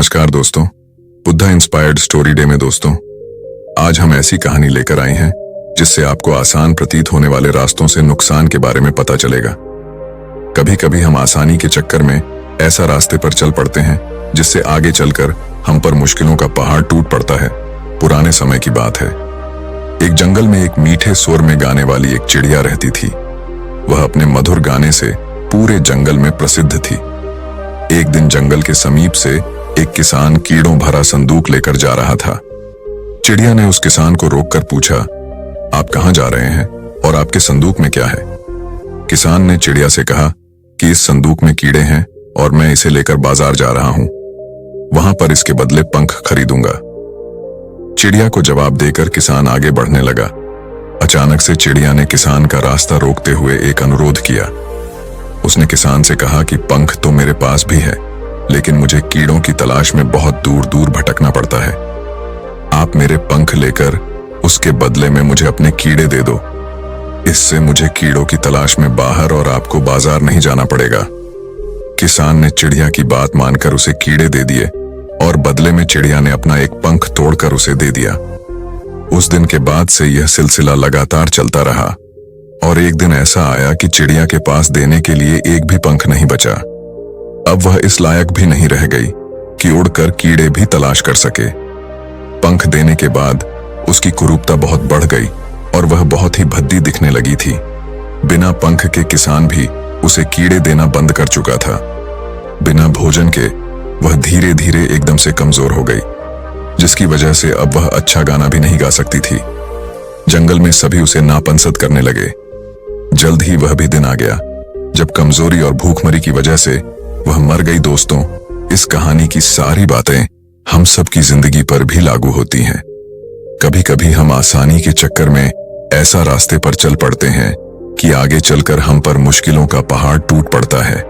नमस्कार दोस्तों, Buddha inspired story day में दोस्तों आज हम ऐसी कहानी लेकर आए हैं जिससे आपको आसान प्रतीत होने वाले रास्तों से नुकसान के बारे में पता चलेगा। कभी कभी हम आसानी के चक्कर में ऐसा रास्ते पर चल पड़ते हैं जिससे आगे चलकर हम पर मुश्किलों का पहाड़ टूट पड़ता है। पुराने समय की बात है। एक जंगल में एक मीठे स्वर में गाने वाली एक चिड़िया रहती थी। वह अपने मधुर गाने से पूरे जंगल में प्रसिद्ध थी। एक दिन जंगल के समीप से एक किसान कीड़ों भरा संदूक लेकर जा रहा था। चिड़िया ने उस किसान को रोककर पूछा, आप कहां जा रहे हैं और आपके संदूक में क्या है? किसान ने चिड़िया से कहा कि इस संदूक में कीड़े हैं और मैं इसे लेकर बाजार जा रहा हूं। वहां पर इसके बदले पंख खरीदूंगा। चिड़िया को जवाब देकर किसान आगे बढ़ने लगा। अचानक से चिड़िया ने किसान का रास्ता रोकते हुए एक अनुरोध किया। उसने किसान से कहा कि पंख तो मेरे पास भी है, लेकिन मुझे कीड़ों की तलाश में बहुत दूर दूर भटकना पड़ता है। आप मेरे पंख लेकर उसके बदले में मुझे अपने कीड़े दे दो। इससे मुझे कीड़ों की तलाश में बाहर और आपको बाजार नहीं जाना पड़ेगा। किसान ने चिड़िया की बात मानकर उसे कीड़े दे दिए और बदले में चिड़िया ने अपना एक पंख तोड़कर उसे दे दिया। उस दिन के बाद से यह सिलसिला लगातार चलता रहा और एक दिन ऐसा आया कि चिड़िया के पास देने के लिए एक भी पंख नहीं बचा। अब वह इस लायक भी नहीं रह गई कि उड़कर कीड़े भी तलाश कर सके। पंख देने के बाद उसकी कुरूपता बहुत बढ़ गई और वह बहुत ही भद्दी दिखने लगी थी। बिना पंख के किसान भी उसे कीड़े देना बंद कर चुका था। बिना भोजन के वह धीरे धीरे एकदम से कमजोर हो गई, जिसकी वजह से अब वह अच्छा गाना भी नहीं गा सकती थी। जंगल में सभी उसे नापसंद करने लगे। जल्द ही वह भी दिन आ गया जब कमजोरी और भूखमरी की वजह से वह मर गई। दोस्तों, इस कहानी की सारी बातें हम सब की जिंदगी पर भी लागू होती हैं। कभी कभी हम आसानी के चक्कर में ऐसा रास्ते पर चल पड़ते हैं कि आगे चलकर हम पर मुश्किलों का पहाड़ टूट पड़ता है।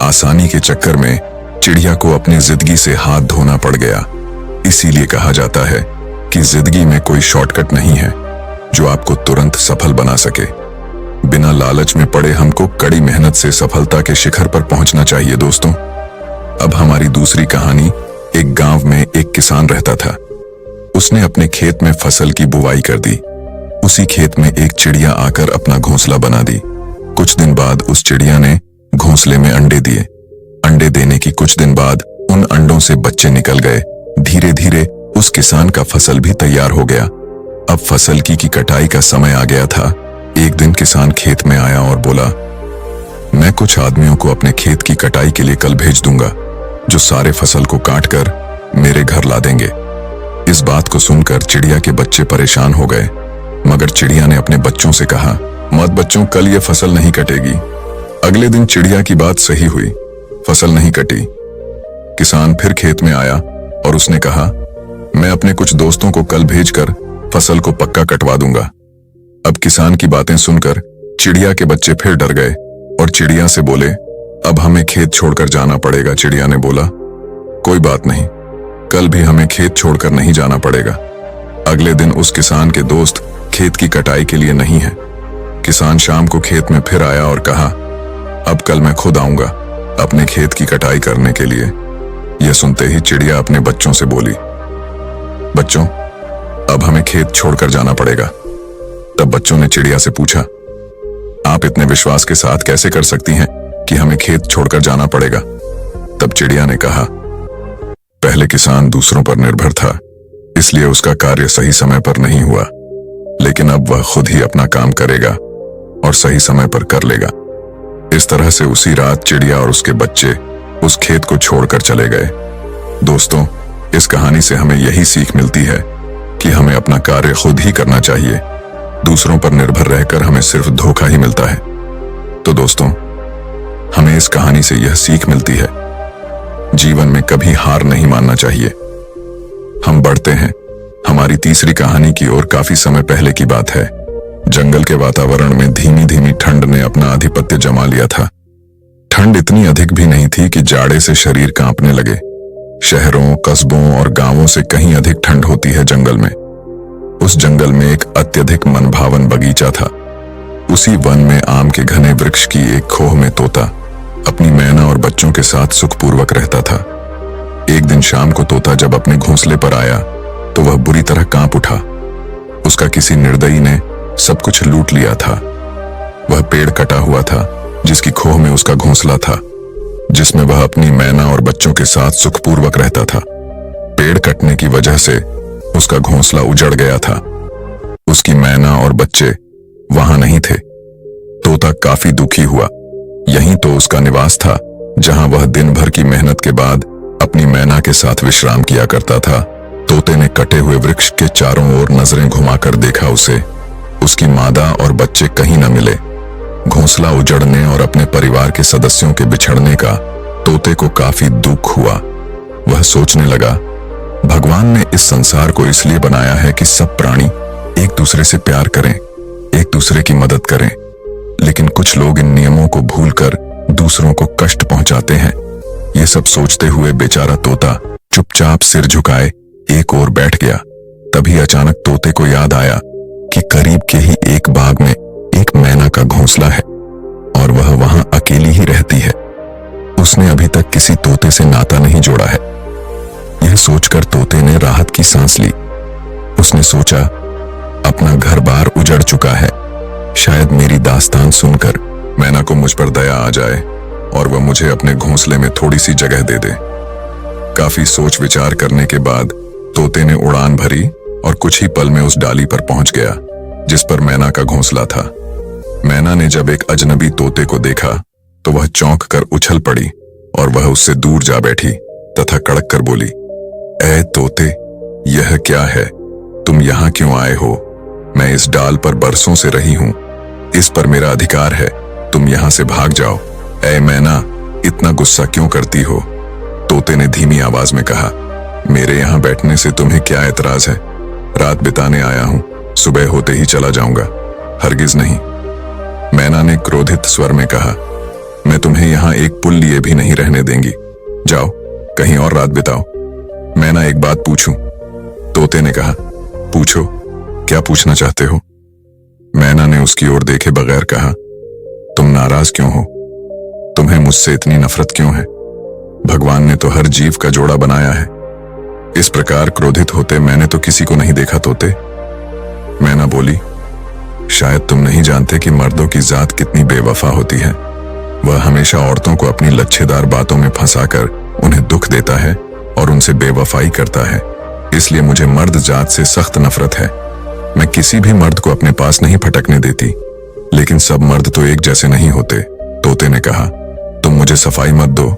आसानी के चक्कर में चिड़िया को अपनी जिंदगी से हाथ धोना पड़ गया। इसीलिए कहा जाता है कि जिंदगी में कोई शॉर्टकट नहीं है जो आपको तुरंत सफल बना सके। बिना लालच में पड़े हमको कड़ी मेहनत से सफलता के शिखर पर पहुंचना चाहिए। दोस्तों, अब हमारी दूसरी कहानी। एक गांव में एक किसान रहता था। उसने अपने खेत में फसल की बुवाई कर दी। उसी खेत में एक चिड़िया आकर अपना घोंसला बना दी। कुछ दिन बाद उस चिड़िया ने घोंसले में अंडे दिए। अंडे देने की कुछ दिन बाद उन अंडों से बच्चे निकल गए। धीरे धीरे उस किसान का फसल भी तैयार हो गया। अब फसल की कटाई का समय आ गया था। एक दिन किसान खेत में आया और बोला, मैं कुछ आदमियों को अपने खेत की कटाई के लिए कल भेज दूंगा, जो सारे फसल को काटकर मेरे घर ला देंगे। इस बात को सुनकर चिड़िया के बच्चे परेशान हो गए, मगर चिड़िया ने अपने बच्चों से कहा, मत बच्चों, कल ये फसल नहीं कटेगी। अगले दिन चिड़िया की बात सही हुई, फसल नहीं कटी। किसान फिर खेत में आया और उसने कहा, मैं अपने कुछ दोस्तों को कल भेजकर फसल को पक्का कटवा दूंगा। अब किसान की बातें सुनकर चिड़िया के बच्चे फिर डर गए और चिड़िया से बोले, अब हमें खेत छोड़कर जाना पड़ेगा। चिड़िया ने बोला, कोई बात नहीं, कल भी हमें खेत छोड़कर नहीं जाना पड़ेगा। अगले दिन उस किसान के दोस्त खेत की कटाई के लिए नहीं है। किसान शाम को खेत में फिर आया और कहा, अब कल मैं खुद आऊंगा अपने खेत की कटाई करने के लिए। यह सुनते ही चिड़िया अपने बच्चों से बोली, बच्चों, अब हमें खेत छोड़कर जाना पड़ेगा। तब बच्चों ने चिड़िया से पूछा, आप इतने विश्वास के साथ कैसे कर सकती हैं कि हमें खेत छोड़कर जाना पड़ेगा? तब चिड़िया ने कहा, पहले किसान दूसरों पर निर्भर था, इसलिए उसका कार्य सही समय पर नहीं हुआ, लेकिन अब वह खुद ही अपना काम करेगा और सही समय पर कर लेगा। इस तरह से उसी रात चिड़िया और उसके बच्चे उस खेत को छोड़कर चले गए। दोस्तों, इस कहानी से हमें यही सीख मिलती है कि हमें अपना कार्य खुद ही करना चाहिए। दूसरों पर निर्भर रहकर हमें सिर्फ धोखा ही मिलता है। तो दोस्तों, हमें इस कहानी से यह सीख मिलती है, जीवन में कभी हार नहीं मानना चाहिए। हम बढ़ते हैं हमारी तीसरी कहानी की ओर। काफी समय पहले की बात है। जंगल के वातावरण में धीमी धीमी ठंड ने अपना आधिपत्य जमा लिया था। ठंड इतनी अधिक भी नहीं थी कि जाड़े से शरीर कांपने लगे। शहरों, कस्बों और गांवों से कहीं अधिक ठंड होती है जंगल में। उस जंगल में एक अत्यधिक मनभावन बगीचा था। उसी वन में आम के घने वृक्ष की एक खोह में तोता अपनी मैना और बच्चों के साथ सुखपूर्वक रहता था। एक दिन शाम को तोता जब अपने घोंसले पर आया तो वह बुरी तरह कांप उठा। उसका किसी निर्दयी ने सब कुछ लूट लिया था। वह पेड़ कटा हुआ था जिसकी खोह में उसका घोंसला था, जिसमें वह अपनी मैना और बच्चों के साथ सुखपूर्वक रहता था। पेड़ कटने की वजह से उसका घोंसला उजड़ गया था। उसकी मैना और बच्चे वहां नहीं थे। तोता काफी दुखी हुआ। यही तो उसका निवास था, जहां वह दिन भर की मेहनत के बाद अपनी मैना के साथ विश्राम किया करता था। तोते ने कटे हुए वृक्ष के चारों ओर नजरें घुमाकर देखा उसे। उसकी मादा और बच्चे कहीं न मिले। घोंसला उजड़ने और अपने परिवार के सदस्यों के बिछड़ने का तोते को काफी दुख हुआ। वह सोचने लगा, भगवान ने इस संसार को इसलिए बनाया है कि सब प्राणी एक दूसरे से प्यार करें, एक दूसरे की मदद करें, लेकिन कुछ लोग इन नियमों को भूलकर दूसरों को कष्ट पहुंचाते हैं। ये सब सोचते हुए बेचारा तोता चुपचाप सिर झुकाए एक ओर बैठ गया। तभी अचानक तोते को याद आया कि करीब के ही एक बाग में एक मैना का घोंसला है और वह वहां अकेली ही रहती है। उसने अभी तक किसी तोते से नाता नहीं जोड़ा है। यह सोचकर तोते ने राहत की सांस ली। उसने सोचा, अपना घर बार उजड़ चुका है, शायद मेरी दास्तान सुनकर मैना को मुझ पर दया आ जाए और वह मुझे अपने घोंसले में थोड़ी सी जगह दे दे। काफी सोच विचार करने के बाद तोते ने उड़ान भरी और कुछ ही पल में उस डाली पर पहुंच गया जिस पर मैना का घोंसला था। मैना ने जब एक अजनबी तोते को देखा तो वह चौंक कर उछल पड़ी और वह उससे दूर जा बैठी तथा कड़क कर बोली, ऐ तोते, यह क्या है? तुम यहाँ क्यों आए हो? मैं इस डाल पर बरसों से रही हूं, इस पर मेरा अधिकार है, तुम यहाँ से भाग जाओ। ऐ मैना, इतना गुस्सा क्यों करती हो? तोते ने धीमी आवाज में कहा, मेरे यहाँ बैठने से तुम्हें क्या एतराज है? रात बिताने आया हूं, सुबह होते ही चला जाऊंगा। हरगिज नहीं। मैना ने क्रोधित स्वर में कहा, मैं तुम्हें यहाँ एक पुल लिए भी नहीं रहने देंगी। जाओ, कहीं और रात बिताओ। मैना, एक बात पूछूं? तोते ने कहा, पूछो, क्या पूछना चाहते हो? मैना ने उसकी ओर देखे बगैर कहा, तुम नाराज क्यों हो? तुम्हें मुझसे इतनी नफरत क्यों है? भगवान ने तो हर जीव का जोड़ा बनाया है। इस प्रकार क्रोधित होते मैंने तो किसी को नहीं देखा तोते। मैना बोली, शायद तुम नहीं जानते कि मर्दों की जात कितनी बेवफा होती है। वह हमेशा औरतों को अपनी लच्छेदार बातों में फंसाकर उन्हें दुख देता है और उनसे बेवफाई करता है। इसलिए मुझे मर्द जात से सख्त नफरत है। मैं किसी भी मर्द को अपने पास नहीं फटकने देती, लेकिन सब मर्द तो एक जैसे नहीं होते। तोते ने कहा, तुम मुझे सफाई मत दो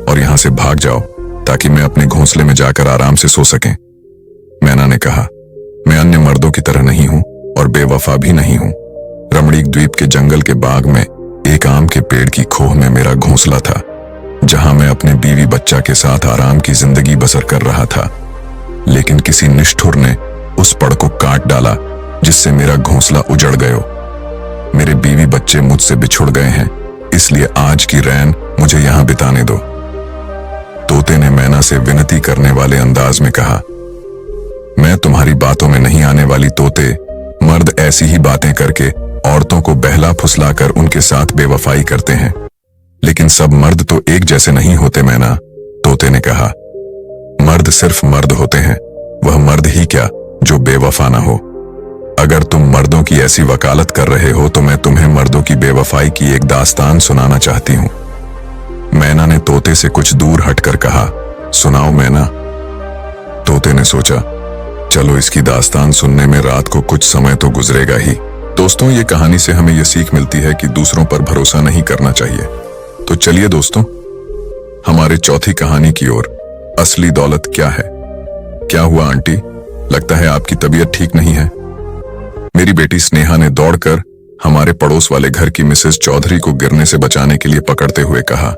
और यहां से भाग जाओ ताकि मैं अपने घोंसले में जाकर आराम से सो सकें। मैना ने कहा, मैं अन्य मर्दों की तरह नहीं हूं और बेवफा भी नहीं हूं। रमणीक द्वीप के जंगल के बाग में एक आम के पेड़ की खोह में मेरा घोंसला था, जहां मैं अपने बीवी बच्चा के साथ आराम की जिंदगी बसर कर रहा था। लेकिन किसी निष्ठुर ने उस पड़ को काट डाला जिससे मेरा घोंसला उजड़ गयो। मेरे बीवी बच्चे मुझसे बिछुड़ गए हैं, इसलिए आज की रैन मुझे यहां बिताने दो। तोते ने मैना से विनती करने वाले अंदाज में कहा, मैं तुम्हारी बातों में नहीं आने वाली तोते। मर्द ऐसी ही बातें करके औरतों को बहला फुसलाकर उनके साथ बेवफाई करते हैं, लेकिन सब मर्द तो एक जैसे नहीं होते मैना। तोते ने कहा, मर्द सिर्फ मर्द होते हैं, वह मर्द ही क्या जो बेवफा ना हो। अगर तुम मर्दों की ऐसी वकालत कर रहे हो तो मैं तुम्हें मर्दों की बेवफाई की एक दास्तान सुनाना चाहती हूं। मैना ने तोते से कुछ दूर हटकर कहा, सुनाओ मैना। तोते ने सोचा, चलो इसकी दास्तान सुनने में रात को कुछ समय तो गुजरेगा ही। दोस्तों, ये कहानी से हमें यह सीख मिलती है कि दूसरों पर भरोसा नहीं करना चाहिए। तो चलिए दोस्तों, हमारे चौथी कहानी की ओर। असली दौलत क्या है? क्या हुआ आंटी? लगता है आपकी तबीयत ठीक नहीं है। मेरी बेटी स्नेहा ने दौड़कर हमारे पड़ोस वाले घर की मिसेस चौधरी को गिरने से बचाने के लिए पकड़ते हुए कहा।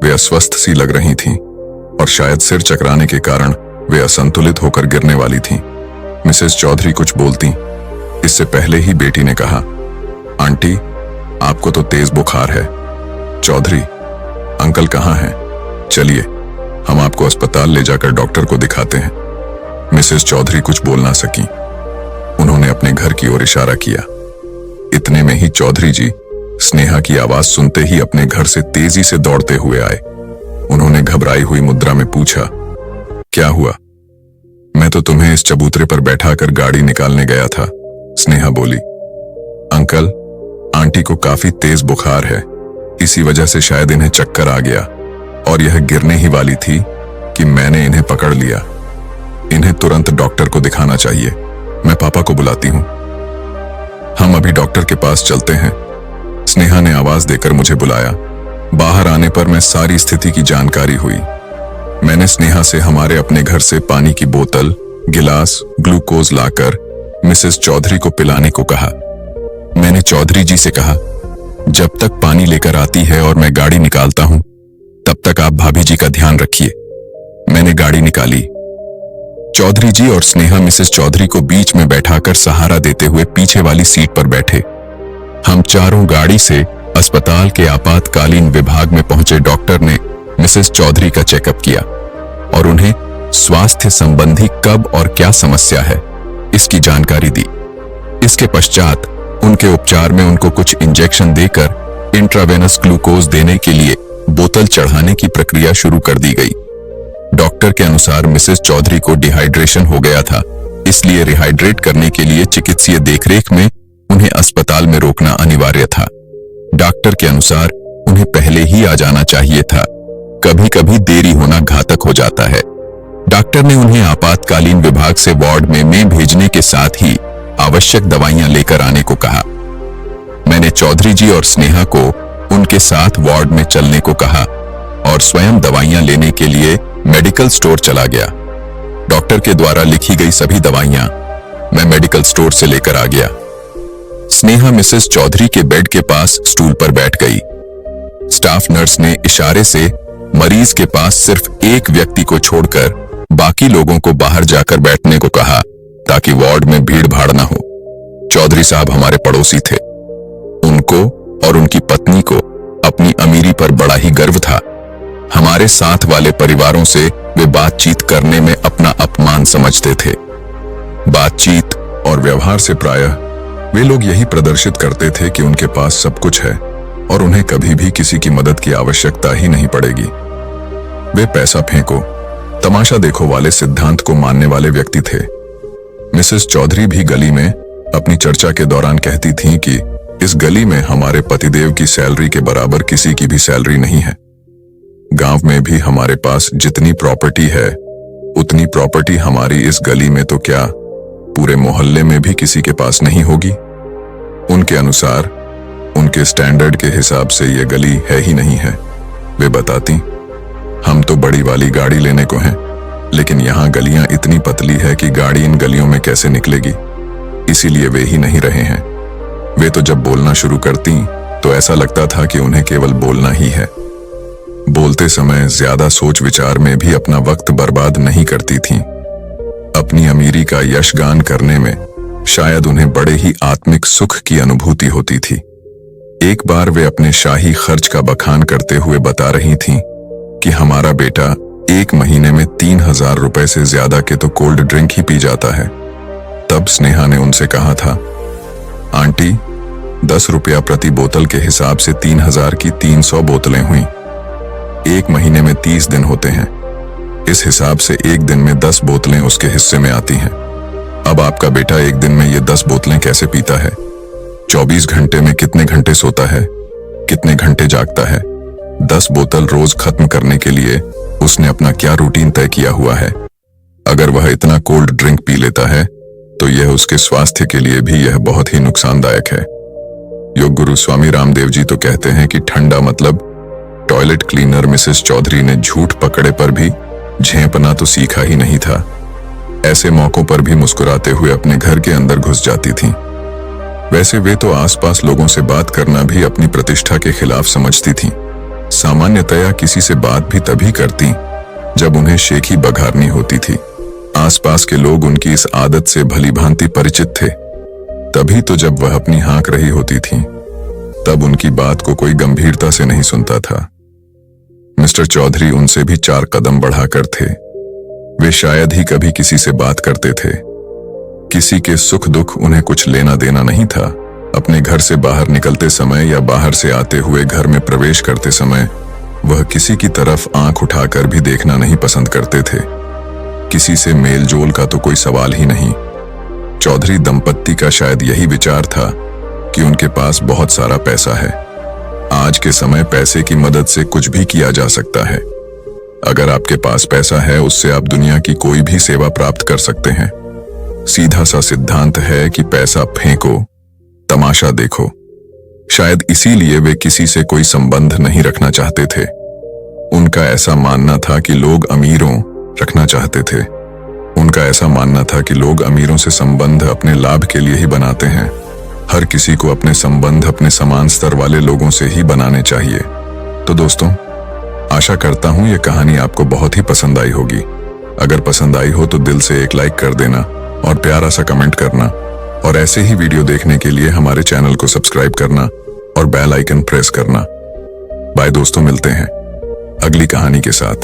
वे अस्वस्थ सी लग रही थीं और शायद सिर चकराने के कारण वे असंतुलित होकर गिरने वाली थीं। मिसेस चौधरी कुछ बोलती इससे पहले ही बेटी ने कहा, आंटी, आपको तो तेज बुखार है। चौधरी, अंकल कहाँ हैं? चलिए हम आपको अस्पताल ले जाकर डॉक्टर को दिखाते हैं। मिसेस चौधरी कुछ बोल ना सकी। उन्होंने अपने घर की ओर इशारा किया। इतने में ही चौधरी जी स्नेहा की आवाज सुनते ही अपने घर से तेजी से दौड़ते हुए आए। उन्होंने घबराई हुई मुद्रा में पूछा, क्या हुआ? मैं तो तुम्हें इस चबूतरे पर बैठाकर गाड़ी निकालने गया था, स्नेहा बोली। अंकल, आंटी को काफी तेज बुखार है, इसी वजह से शायद इन्हें चक्कर आ गया और यह गिरने ही वाली थी कि मैंने इन्हें पकड़ लिया। इन्हें तुरंत डॉक्टर को दिखाना चाहिए। मैं पापा को बुलाती हूं। हम अभी डॉक्टर के पास चलते हैं, स्नेहा ने आवाज देकर मुझे बुलाया। बाहर आने पर मैं सारी स्थिति की जानकारी हुई। मैंने स्नेहा से हमारे अपने घर से पानी की बोतल, गिलास, ग्लूकोज लाकर मिसेस चौधरी को पिलाने को कहा। मैंने चौधरी जी से कहा, जब तक पानी लेकर आती है और मैं गाड़ी निकालता हूं, तब तक आप भाभी जी का ध्यान रखिए। मैंने गाड़ी निकाली। चौधरी जी और स्नेहा मिसेस चौधरी को बीच में बैठाकर सहारा देते हुए पीछे वाली सीट पर बैठे। हम चारों गाड़ी से अस्पताल के आपातकालीन विभाग में पहुंचे। डॉक्टर ने मिसेस चौधरी का चेकअप किया और उन्हें स्वास्थ्य संबंधी कब और क्या समस्या है इसकी जानकारी दी। इसके पश्चात उनके उपचार में उनको कुछ इंजेक्शन देकर इंट्रावेनस ग्लूकोज देने के लिए बोतल चढ़ाने की प्रक्रिया शुरू कर दी गई। डॉक्टर के अनुसार मिसेस चौधरी को डिहाइड्रेशन हो गया था, इसलिए रिहाइड्रेट करने के लिए चिकित्सीय देखरेख में उन्हें अस्पताल में रोकना अनिवार्य था। डॉक्टर के अनुसार उन्हें पहले ही आ जाना चाहिए था, कभी कभी देरी होना घातक हो जाता है। डॉक्टर ने उन्हें आपातकालीन विभाग से वार्ड में भेजने के साथ ही आवश्यक दवाइयां लेकर आने को कहा। मैंने चौधरी जी और स्नेहा को उनके साथ वार्ड में चलने को कहा और स्वयं दवाइयां लेने के लिए मेडिकल स्टोर चला गया। डॉक्टर के द्वारा लिखी गई सभी दवाइयां मैं मेडिकल स्टोर से लेकर आ गया। स्नेहा मिसेस चौधरी के बेड के पास स्टूल पर बैठ गई। स्टाफ नर्स ने इशारे से मरीज के पास सिर्फ एक व्यक्ति को छोड़कर बाकी लोगों को बाहर जाकर बैठने को कहा, ताकि वार्ड में भीड़ भाड़ ना हो। चौधरी साहब हमारे पड़ोसी थे। उनको और उनकी पत्नी को अपनी अमीरी पर बड़ा ही गर्व था। हमारे साथ वाले परिवारों से वे बातचीत करने में अपना अपमान समझते थे। बातचीत और व्यवहार से प्रायः वे लोग यही प्रदर्शित करते थे कि उनके पास सब कुछ है और उन्हें कभी भी किसी की मदद की आवश्यकता ही नहीं पड़ेगी। वे पैसा फेंको, तमाशा देखो वाले सिद्धांत को मानने वाले व्यक्ति थे। मिसेस चौधरी भी गली में अपनी चर्चा के दौरान कहती थीं कि इस गली में हमारे पतिदेव की सैलरी के बराबर किसी की भी सैलरी नहीं है। गांव में भी हमारे पास जितनी प्रॉपर्टी है उतनी प्रॉपर्टी हमारी इस गली में तो क्या पूरे मोहल्ले में भी किसी के पास नहीं होगी। उनके अनुसार उनके स्टैंडर्ड के हिसाब से ये गली है ही नहीं है। वे बताती, हम तो बड़ी वाली गाड़ी लेने को हैं, लेकिन यहाँ गलियां इतनी पतली है कि गाड़ी इन गलियों में कैसे निकलेगी, इसीलिए वे ही नहीं रहे हैं। वे तो जब बोलना शुरू करती तो ऐसा लगता था कि उन्हें केवल बोलना ही है। बोलते समय ज्यादा सोच विचार में भी अपना वक्त बर्बाद नहीं करती थीं। अपनी अमीरी का यशगान करने में शायद उन्हें बड़े ही आत्मिक सुख की अनुभूति होती थी। एक बार वे अपने शाही खर्च का बखान करते हुए बता रही थीं कि हमारा बेटा एक महीने में 3000 रुपए से ज्यादा के तो कोल्ड ड्रिंक ही पी जाता है। तब स्नेहा ने उनसे कहा था, आंटी 10 रुपया प्रति बोतल के हिसाब से 3000 की 300 बोतलें हुई। एक महीने में 30 दिन होते हैं, इस हिसाब से एक दिन में 10 बोतलें उसके हिस्से में आती हैं। अब आपका बेटा एक दिन में ये 10 बोतलें कैसे पीता है? 24 घंटे में कितने घंटे सोता है, कितने घंटे जागता है? 10 बोतल रोज खत्म करने के लिए उसने अपना क्या रूटीन तय किया हुआ है? अगर वह इतना कोल्ड ड्रिंक पी लेता है तो यह उसके स्वास्थ्य के लिए भी यह बहुत ही नुकसानदायक है। योग गुरु स्वामी रामदेव जी तो कहते हैं कि ठंडा मतलब टॉयलेट क्लीनर। मिसेस चौधरी ने झूठ पकड़े पर भी झेंपना तो सीखा ही नहीं था। ऐसे मौकों पर भी मुस्कुराते हुए अपने घर के अंदर घुस जाती थीं। वैसे वे तो आसपास लोगों से बात करना भी अपनी प्रतिष्ठा के खिलाफ समझती थीं। सामान्यतया किसी से बात भी तभी करती जब उन्हें शेखी बघारनी होती थी। आसपास के लोग उनकी इस आदत से भली भांति परिचित थे। तभी तो जब वह अपनी हाँक रही होती थीं, तब उनकी बात को कोई गंभीरता से नहीं सुनता था। मिस्टर चौधरी उनसे भी 4 कदम बढ़ाकर थे। वे शायद ही कभी किसी से बात करते थे। किसी के सुख दुख उन्हें कुछ लेना देना नहीं था। अपने घर से बाहर निकलते समय या बाहर से आते हुए घर में प्रवेश करते समय वह किसी की तरफ आंख उठाकर भी देखना नहीं पसंद करते थे। किसी से मेल जोल का तो कोई सवाल ही नहीं। चौधरी दंपत्ति का शायद यही विचार था कि उनके पास बहुत सारा पैसा है। आज के समय पैसे की मदद से कुछ भी किया जा सकता है। अगर आपके पास पैसा है, उससे आप दुनिया की कोई भी सेवा प्राप्त कर सकते हैं। सीधा सा सिद्धांत है कि पैसा फेंको, तमाशा देखो। शायद इसीलिए वे किसी से कोई संबंध नहीं रखना चाहते थे। उनका ऐसा मानना था कि लोग अमीरों रखना चाहते थे। उनका ऐसा मानना था कि लोग अमीरों से संबंध अपने लाभ के लिए ही बनाते हैं। हर किसी को अपने संबंध अपने समान स्तर वाले लोगों से ही बनाने चाहिए। तो दोस्तों, आशा करता हूं ये कहानी आपको बहुत ही पसंद आई होगी। अगर पसंद आई हो तो दिल से एक लाइक कर देना और प्यारा सा कमेंट करना, और ऐसे ही वीडियो देखने के लिए हमारे चैनल को सब्सक्राइब करना और बेल आइकन प्रेस करना। बाय दोस्तों, मिलते हैं अगली कहानी के साथ।